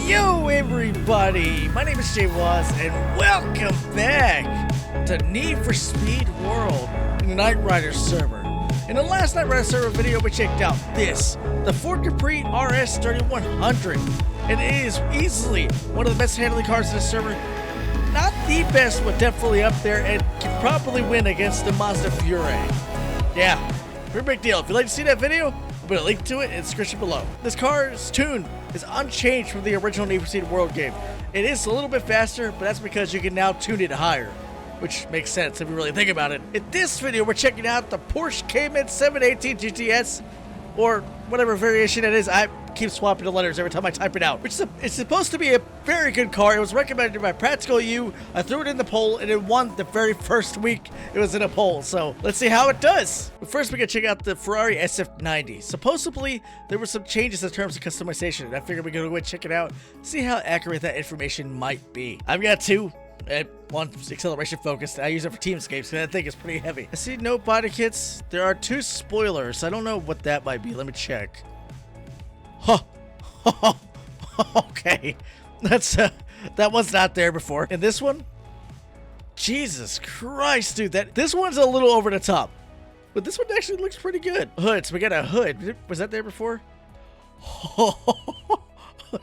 Yo everybody, my name is Jay Waz and welcome back to Need for Speed World NightRiderz server. In the last NightRiderz server video we checked out this, the Ford Capri RS 3100. It is easily one of the best handling cars in the server. Not the best, but definitely up there and can probably win against the Mazda Fury. Yeah, pretty big deal. If you'd like to see that video, I'll put a link to it in the description below. This car's tune is unchanged from the original Need for Speed World game. It is a little bit faster, but that's because you can now tune it higher, which makes sense if you really think about it. In this video, we're checking out the Porsche Cayman 718 GTS, or whatever variation it is. I keep swapping the letters every time I type it out. It's supposed to be a very good car. It was recommended by Practical You. I threw it in the poll, and it won the very first week it was in a poll. So let's see how it does. But first, we can check out the Ferrari SF90. Supposedly, there were some changes in terms of customization. I figured we could go and check it out, see how accurate that information might be. I've got two. One's acceleration focused. I use it for TeamScapes because that thing is pretty heavy. I see no body kits. There are two spoilers. I don't know what that might be. Let me check. Huh. Okay. That one's not there before. And this one? Jesus Christ, dude. This one's a little over the top. But this one actually looks pretty good. Hoods. We got a hood. Was that there before?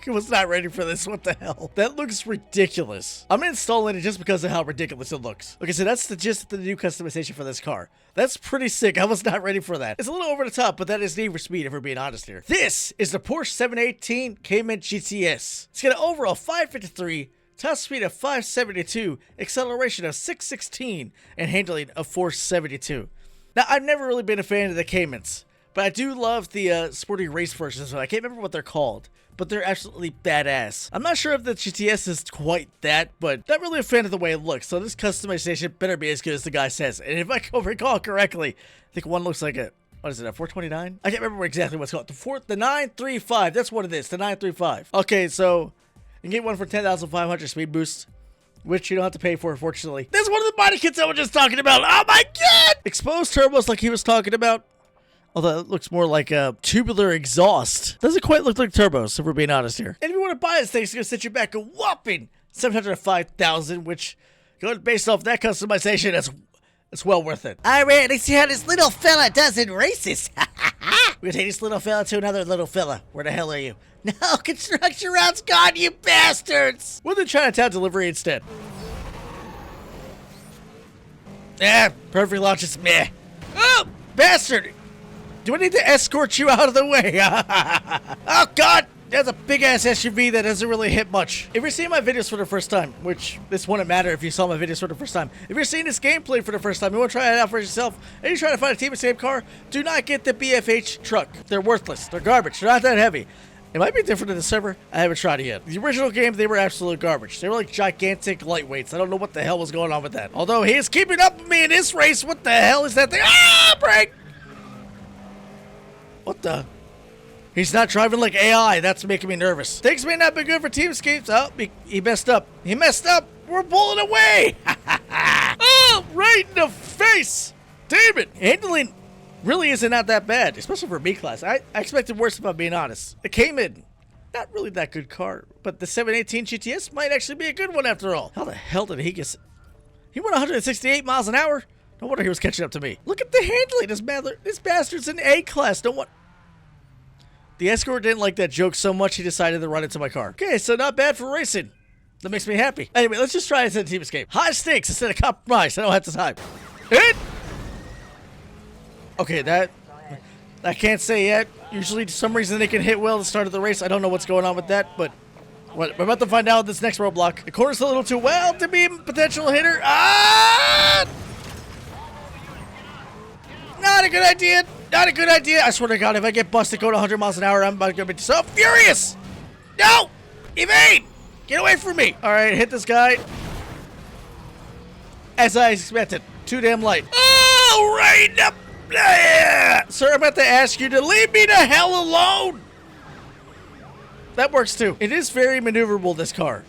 I was not ready for this. What the hell? That looks ridiculous. I'm installing it just because of how ridiculous it looks. Okay, so that's the gist of the new customization for this car. That's pretty sick. I was not ready for that. It's a little over the top, but that is Need for Speed, if we're being honest here. This is the Porsche 718 Cayman GTS. It's got an overall 553, top speed of 572, acceleration of 616, and handling of 472. Now, I've never really been a fan of the Caymans, but I do love the sporty race versions. I can't remember what they're called, but they're absolutely badass. I'm not sure if the GTS is quite that, but not really a fan of the way it looks. So this customization better be as good as the guy says. And if I can recall correctly, I think one looks like a, what is it, a 429? I can't remember exactly what's called. The 935, that's what it is, the 935. Okay, so you can get one for 10,500 speed boost, which you don't have to pay for, unfortunately. This is one of the body kits I was just talking about. Oh my God! Exposed turbos like he was talking about. Although it looks more like a tubular exhaust. Doesn't quite look like turbos, if we're being honest here. And if you want to buy this thing, it's going to set you back a whopping $705,000, which, based off that customization, that's well worth it. All right, let's see how this little fella does in races. We're going to take this little fella to another little fella. Where the hell are you? No, construction route's gone, you bastards! We'll do Chinatown delivery instead. Perfect launches, meh. Oh, bastard! Do I need to escort you out of the way? Oh, God! That's a big-ass SUV that doesn't really hit much. If you're seeing my videos for the first time, which this wouldn't matter if you saw my videos for the first time. If you're seeing this gameplay for the first time, you want to try it out for yourself, and you're trying to find a team escape car, do not get the BFH truck. They're worthless. They're garbage. They're not that heavy. It might be different in the server. I haven't tried it yet. The original game, they were absolute garbage. They were like gigantic lightweights. I don't know what the hell was going on with that. Although he is keeping up with me in this race. What the hell is that thing? Ah, brake! What the? He's not driving like AI. That's making me nervous. Things may not be good for TeamScapes. Oh, he messed up. He messed up. We're pulling away. Oh, right in the face. Damn it. Handling really isn't not that bad, especially for B-Class. I expected worse if I'm being honest. The Cayman, not really that good car, but the 718 GTS might actually be a good one after all. How the hell did he get... He went 168 miles an hour? No wonder he was catching up to me. Look at the handling. This bastard's in A-Class. No one... The escort didn't like that joke so much he decided to run into my car. Okay, so not bad for racing. That makes me happy. Anyway, let's just try it instead of Team Escape. High stakes instead of compromise. I don't have to time. Hit! Okay, that... I can't say yet. Usually, for some reason, they can hit well at the start of the race. I don't know what's going on with that, but... We're about to find out this next roadblock. The corner's a little too well to be a potential hitter. Ah! Not a good idea. Not a good idea. I swear to God, if I get busted going 100 miles an hour, I'm about to be so furious. No! Evade! Get away from me. All right, hit this guy. As I expected. Too damn light. Oh, right up. Sir, I'm about to ask you to leave me the hell alone. That works too. It is very maneuverable, this car.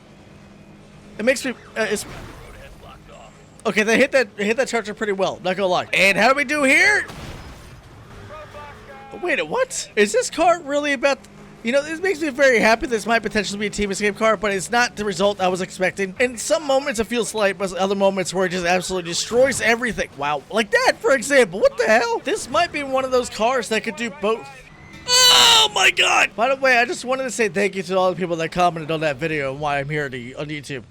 It makes me... Okay, they hit that charger pretty well, not gonna lie. And how do we do here? Wait, what? Is this car really about... You know, this makes me very happy. This might potentially be a Team Escape car, but it's not the result I was expecting. In some moments, it feels light, but other moments where it just absolutely destroys everything. Wow. Like that, for example. What the hell? This might be one of those cars that could do both. Oh my god! By the way, I just wanted to say thank you to all the people that commented on that video and why I'm here on YouTube.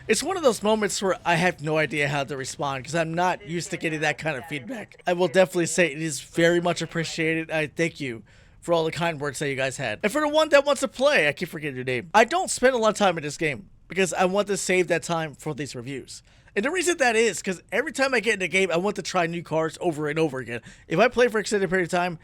It's one of those moments where I have no idea how to respond because I'm not used to getting that kind of feedback. I will definitely say it is very much appreciated. I thank you for all the kind words that you guys had. And for the one that wants to play, I keep forgetting your name. I don't spend a lot of time in this game because I want to save that time for these reviews. And the reason that is because every time I get in the game, I want to try new cars over and over again. If I play for an extended period of time,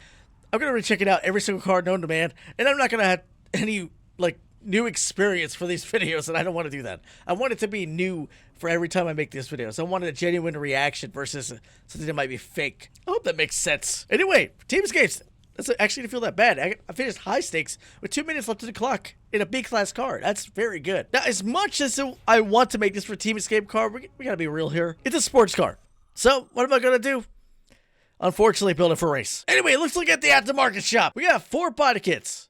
I'm going to be checking out every single car known to man, and I'm not going to have any, like, new experience for these videos, and I don't want to do that. I want it to be new for every time I make these videos. I wanted a genuine reaction versus something that might be fake. I hope that makes sense. Anyway, Team Escapes, that's actually didn't feel that bad. I finished high stakes with 2 minutes left to the clock in a B-class car. That's very good. Now, as much as I want to make this for Team Escape car, we got to be real here. It's a sports car. So, what am I going to do? Unfortunately, build it for race. Anyway, let's look at the aftermarket shop. We got 4 body kits.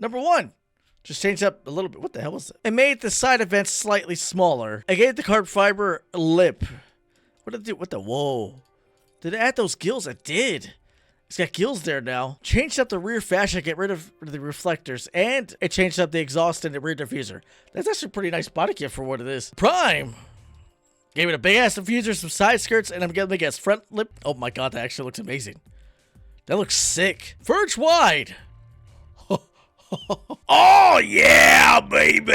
Number 1, just changed up a little bit. What the hell was that? It made the side vents slightly smaller. I gave the carbon fiber a lip. What did it do? What the? Whoa. Did it add those gills? It did. It's got gills there now. Changed up the rear fascia, get rid of the reflectors, and it changed up the exhaust and the rear diffuser. That's actually a pretty nice body kit for what it is. Prime. Gave it a big ass diffuser, some side skirts, and I'm gonna make a front lip. Oh my god, that actually looks amazing. That looks sick. Verge wide. Oh yeah, baby.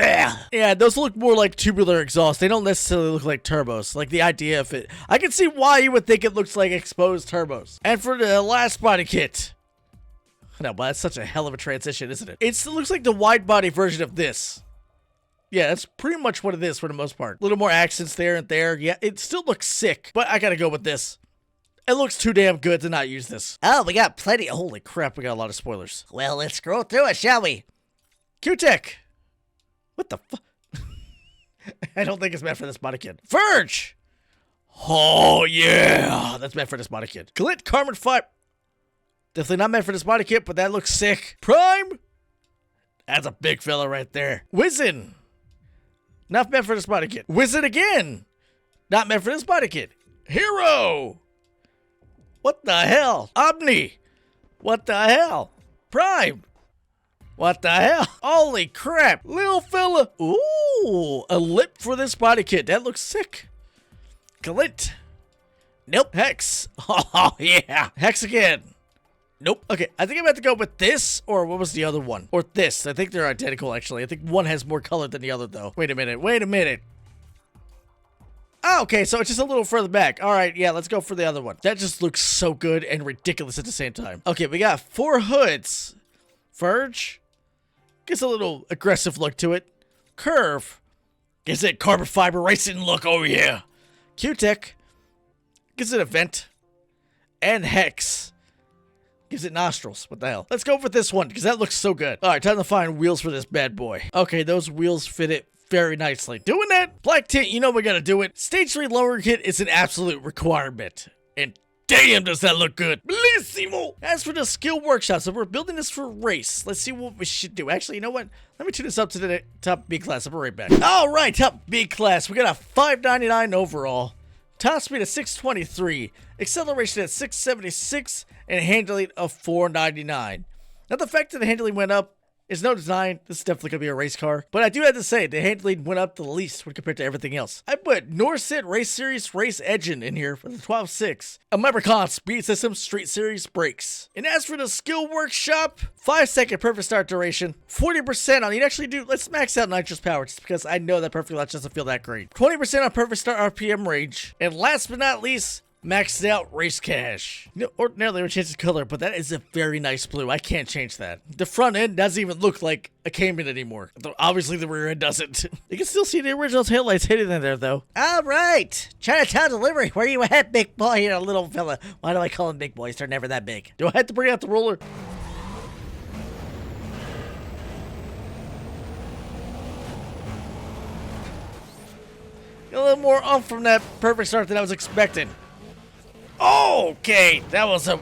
Yeah, those look more like tubular exhaust. They don't necessarily look like turbos. Like the idea of it. I can see why you would think it looks like exposed turbos. And for the last body kit. No, but that's such a hell of a transition, isn't it? It looks like the wide body version of this. Yeah, that's pretty much what it is for the most part. A little more accents there and there. Yeah, it still looks sick, but I gotta go with this. It looks too damn good to not use this. Oh, we got plenty. Holy crap, we got a lot of spoilers. Well, let's scroll through it, shall we? Q-Tech. What the fuck? I don't think it's meant for this body kit. Verge. Oh, yeah. That's meant for this body kit. Glint carbon fiber. Definitely not meant for this body kit, but that looks sick. Prime. That's a big fella right there. Wizen. Not meant for this body kit. Wizen again. Not meant for this body kit. Hero. What the hell? Omni. What the hell? Prime. What the hell? Holy crap. Little fella. Ooh, a lip for this body kit. That looks sick. Glint. Nope. Hex. Oh, yeah. Hex again. Nope. Okay, I think I'm about to go with this, or what was the other one? Or this. I think they're identical, actually. I think one has more color than the other, though. Wait a minute. Wait a minute. Oh, okay, so it's just a little further back. All right, yeah, let's go for the other one. That just looks so good and ridiculous at the same time. Okay, we got 4 hoods. Verge. Gives a little aggressive look to it. Curve. Gives it carbon fiber racing look. Oh, yeah. Q-Tech. Gives it a vent. And Hex. Gives it nostrils. What the hell? Let's go with this one, because that looks so good. All right, time to find wheels for this bad boy. Okay, those wheels fit it very nicely. Doing that. Black tint, you know we gotta do it. Stage 3 lower kit is an absolute requirement. And damn, does that look good. Bellissimo. As for the skill workshop, so we're building this for race. Let's see what we should do. Actually, you know what? Let me tune this up to the top B class. I'll be right back. All right, top B class. We got a 599 overall. Top speed of 623. Acceleration at 676. And handling of 499. Now, the fact that the handling went up is no design. This is definitely going to be a race car. But I do have to say, the handling went up the least when compared to everything else. I put Norset Race Series Race Engine in here for the 12.6. A Leprechaun Speed System Street Series brakes. And as for the skill workshop, 5-second perfect start duration, 40% on, you actually do, let's max out nitrous power just because I know that perfect launch doesn't feel that great. 20% on perfect start RPM range. And last but not least, maxed out race cash. You know, ordinarily I would change the color, but that is a very nice blue. I can't change that. The front end doesn't even look like a Cayman anymore. Though obviously the rear end doesn't. You can still see the original taillights hidden in there though. All right. Chinatown delivery. Where you at, big boy? You're a little fella. Why do I call him big boys? They're never that big. Do I have to bring out the roller? A little more oomph from that perfect start than I was expecting. Okay, that was a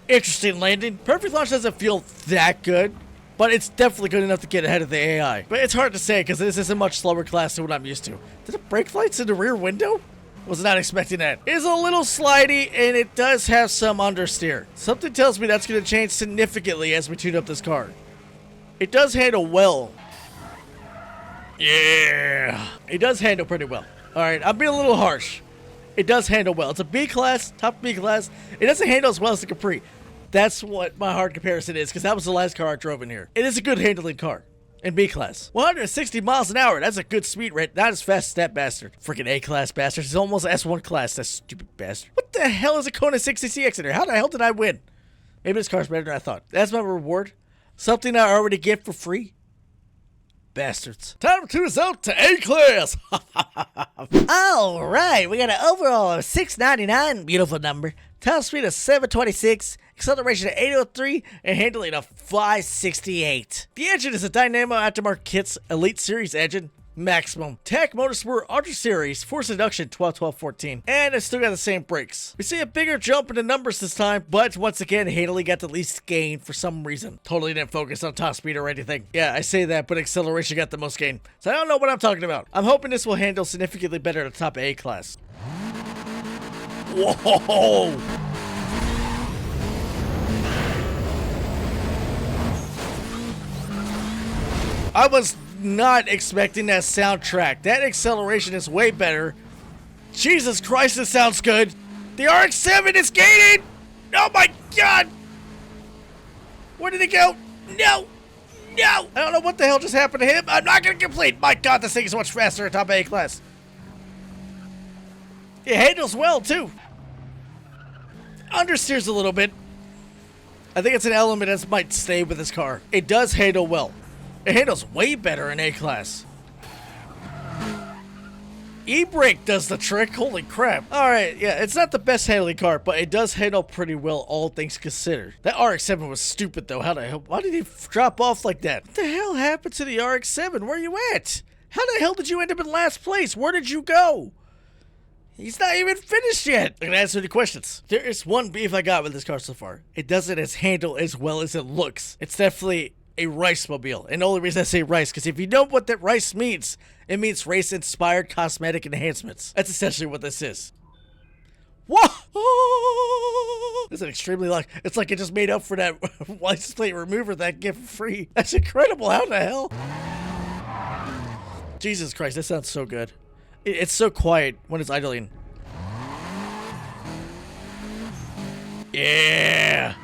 interesting landing. Perfect launch doesn't feel that good, but it's definitely good enough to get ahead of the AI. But it's hard to say because this is a much slower class than what I'm used to. Did it brake lights in the rear window? Was not expecting that. It is a little slidey, and it does have some understeer. Something tells me that's going to change significantly as we tune up this car. It does handle well. Yeah. It does handle pretty well. All right, I'm being a little harsh. It does handle well. It's a B class, top B class. It doesn't handle as well as the Capri. That's what my hard comparison is, because that was the last car I drove in here. It is a good handling car. In B class. 160 miles an hour. That's a good speed rate. Not as fast as that bastard. Freaking A class bastard. It's almost S1 class. That stupid bastard. What the hell is a Kona 60CX in here? How the hell did I win? Maybe this car's better than I thought. That's my reward. Something I already get for free. Bastards. Time to tune us out to A class. All right, we got an overall of 699. Beautiful number. Top speed of 726. Acceleration of 803 and handling of 568. The engine is a Dynamo Aftermarket Kits Elite Series engine. Maximum. Tech Motorsport Ultra Series, Force Induction 12-12-14. And it's still got the same brakes. We see a bigger jump in the numbers this time, but once again, handling got the least gain for some reason. Totally didn't focus on top speed or anything. Yeah, I say that, but acceleration got the most gain. So I don't know what I'm talking about. I'm hoping this will handle significantly better at the top A class. Whoa! I was not expecting that soundtrack. That acceleration is way better. Jesus Christ, this sounds good. The RX-7 is gaining. Oh my God. Where did it go? No. No. I don't know what the hell just happened to him. I'm not going to complain. My God, this thing is so much faster at top A class. It handles well, too. Understeers a little bit. I think it's an element that might stay with this car. It does handle well. It handles way better in A class. E-brake does the trick. Holy crap. Alright, yeah, it's not the best handling car, but it does handle pretty well, all things considered. That RX-7 was stupid, though. How the hell? Why did he drop off like that? What the hell happened to the RX-7? Where are you at? How the hell did you end up in last place? Where did you go? He's not even finished yet. I can answer the questions. There is one beef I got with this car so far. It doesn't handle as well as it looks. It's definitely a race mobile. And the only reason I say race, because if you know what that race means, it means race-inspired cosmetic enhancements. That's essentially what this is. Whoa! This is extremely lucky. It's like it just made up for that license plate remover that gift free. That's incredible. How the hell? Jesus Christ, that sounds so good. It's so quiet when it's idling. Yeah!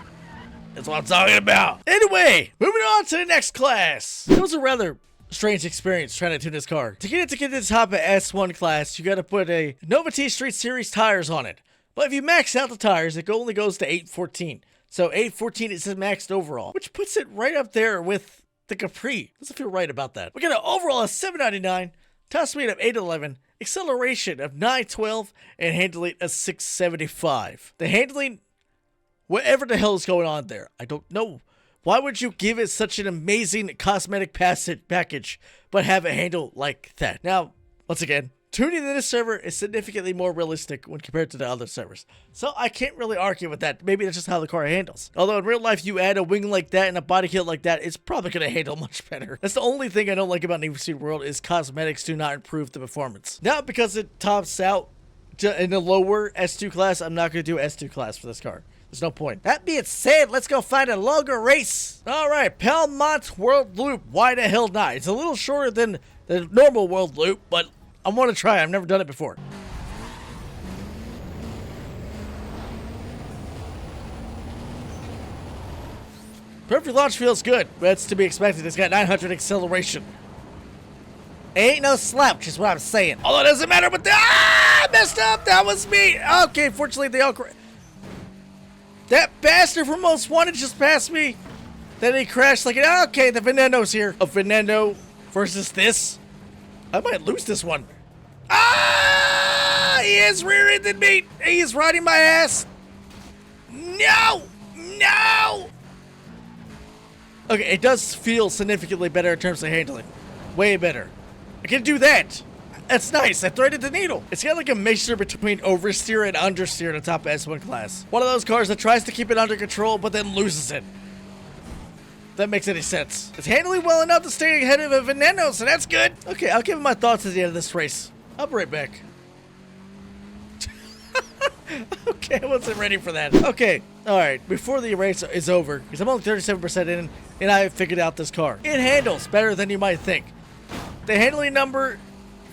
That's what I'm talking about. Anyway, moving on to the next class. It was a rather strange experience trying to tune this car. To get to the top of S1 class, you gotta put a Nova T Street Series tires on it. But if you max out the tires, it only goes to 814. So 814 is maxed overall, which puts it right up there with the Capri. Doesn't feel right about that. We got an overall of 799, top speed of 811, acceleration of 912, and handling of 675. The handling, whatever the hell is going on there, I don't know. Why would you give it such an amazing cosmetic package, but have it handle like that? Now, once again, tuning in this server is significantly more realistic when compared to the other servers. So I can't really argue with that. Maybe that's just how the car handles. Although in real life, you add a wing like that and a body kit like that, it's probably going to handle much better. That's the only thing I don't like about Need for Speed World is cosmetics do not improve the performance. Now, because it tops out in the lower S2 class, I'm not going to do S2 class for this car. There's no point. That being said, let's go find a longer race. All right, Palmont World Loop. Why the hell not? It's a little shorter than the normal World Loop, but I want to try. I've never done it before. Perfect launch feels good. That's to be expected. It's got 900 acceleration. Ain't no slouch is what I'm saying. Although it doesn't matter, but I messed up. That was me. Okay, fortunately, they all... That bastard from Most Wanted just passed me. Then he crashed like... Okay, the Venendo's here. A Venendo versus this. I might lose this one. Ah! He is rear-ended me. He is riding my ass. No! No! Okay, it does feel significantly better in terms of handling. Way better. I can do that. That's nice. I threaded the needle. It's got like a mixture between oversteer and understeer in the top S1 class. One of those cars that tries to keep it under control, but then loses it. that makes any sense. It's handling well enough to stay ahead of a Veneno, so that's good. Okay, I'll give him my thoughts at the end of this race. I'll be right back. Okay, I wasn't ready for that. Okay, alright, before the race is over, because I'm only 37% in, and I figured out this car. It handles better than you might think. The handling number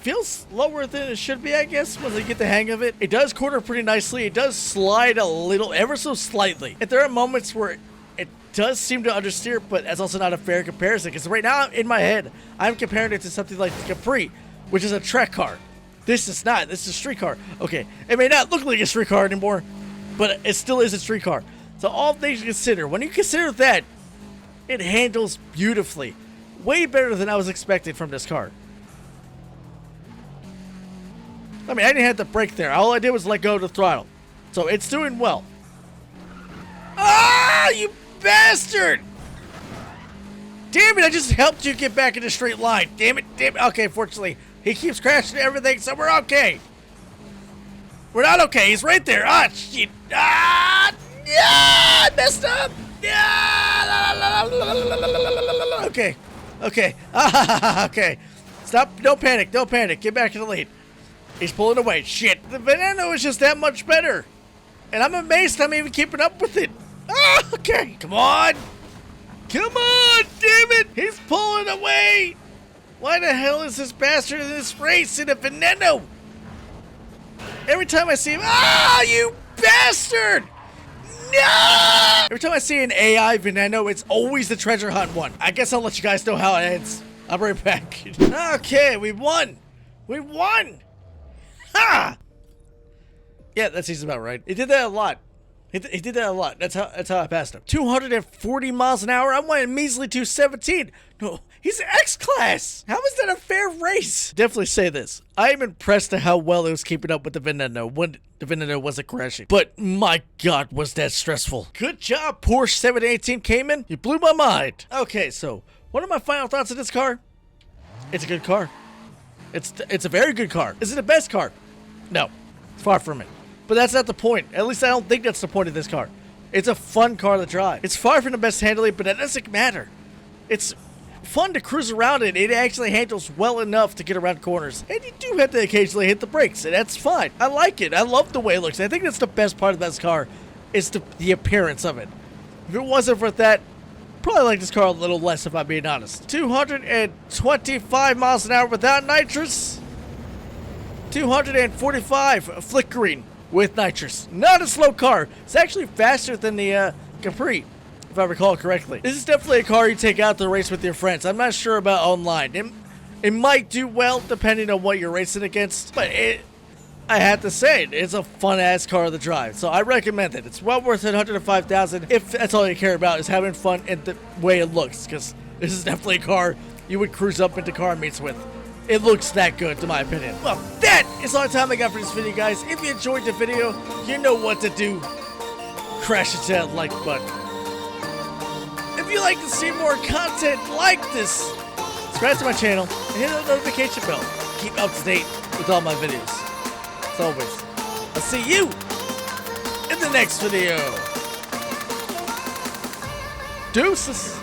feels lower than it should be, I guess, once I get the hang of it. It does corner pretty nicely. It does slide a little, ever so slightly. And there are moments where it does seem to understeer, but that's also not a fair comparison, because right now, in my head, I'm comparing it to something like the Capri, which is a track car. This is not. This is a street car. Okay, it may not look like a street car anymore, but it still is a street car. So all things to consider. When you consider that, it handles beautifully. Way better than I was expecting from this car. I mean, I didn't have to brake there. All I did was let go of the throttle. So it's doing well. Ah, you bastard! Damn it, I just helped you get back in a straight line. Damn it, damn it. Okay, fortunately, he keeps crashing everything, so we're okay. We're not okay. He's right there. Ah, shit. Ah, yeah, I messed up. Yeah. Okay. Okay. Ah, okay. Stop. Don't panic. Don't panic. Get back in the lead. He's pulling away. Shit. The Veneno is just that much better. And I'm amazed I'm even keeping up with it. Ah, okay. Come on. Come on. Damn it. He's pulling away. Why the hell is this bastard in this race in a Veneno? Every time I see him, ah, you bastard! No! Every time I see an AI Veneno, it's always the treasure hunt one. I guess I'll let you guys know how it ends. I'll be right back. Okay, we won. We won. Ha! Yeah, that seems about right. He did that a lot. He did that a lot. That's how I passed him. 240 miles an hour. I went measly 217. No, he's X-Class. How is that a fair race? Definitely say this. I am impressed at how well it was keeping up with the Veneno when the Veneno wasn't crashing. But my God, was that stressful. Good job, Porsche 718 Cayman. You blew my mind. Okay, so what are my final thoughts of this car? It's a good car. It's a very good car. Is it the best car? No, it's far from it. But that's not the point. At least I don't think that's the point of this car. It's a fun car to drive. It's far from the best handling, but that doesn't matter. It's fun to cruise around in. It actually handles well enough to get around corners. And you do have to occasionally hit the brakes, and that's fine. I like it. I love the way it looks. I think that's the best part of this car, is the appearance of it. If it wasn't for that, probably like this car a little less, if I'm being honest. 225 miles an hour without nitrous. 245 flickering with nitrous. Not a slow car. It's actually faster than the Capri, if I recall correctly. This is definitely a car you take out to race with your friends. I'm not sure about online. It might do well depending on what you're racing against, but I have to say, it's a fun-ass car to drive, so I recommend it. It's well worth it, $105,000, if that's all you care about, is having fun and the way it looks, because this is definitely a car you would cruise up into car meets with. It looks that good, to my opinion. Well, that is all the time I got for this video, guys. If you enjoyed the video, you know what to do. Crash into that like button. If you'd like to see more content like this, subscribe to my channel and hit the notification bell. Keep up to date with all my videos. As always, I'll see you in the next video. Deuces.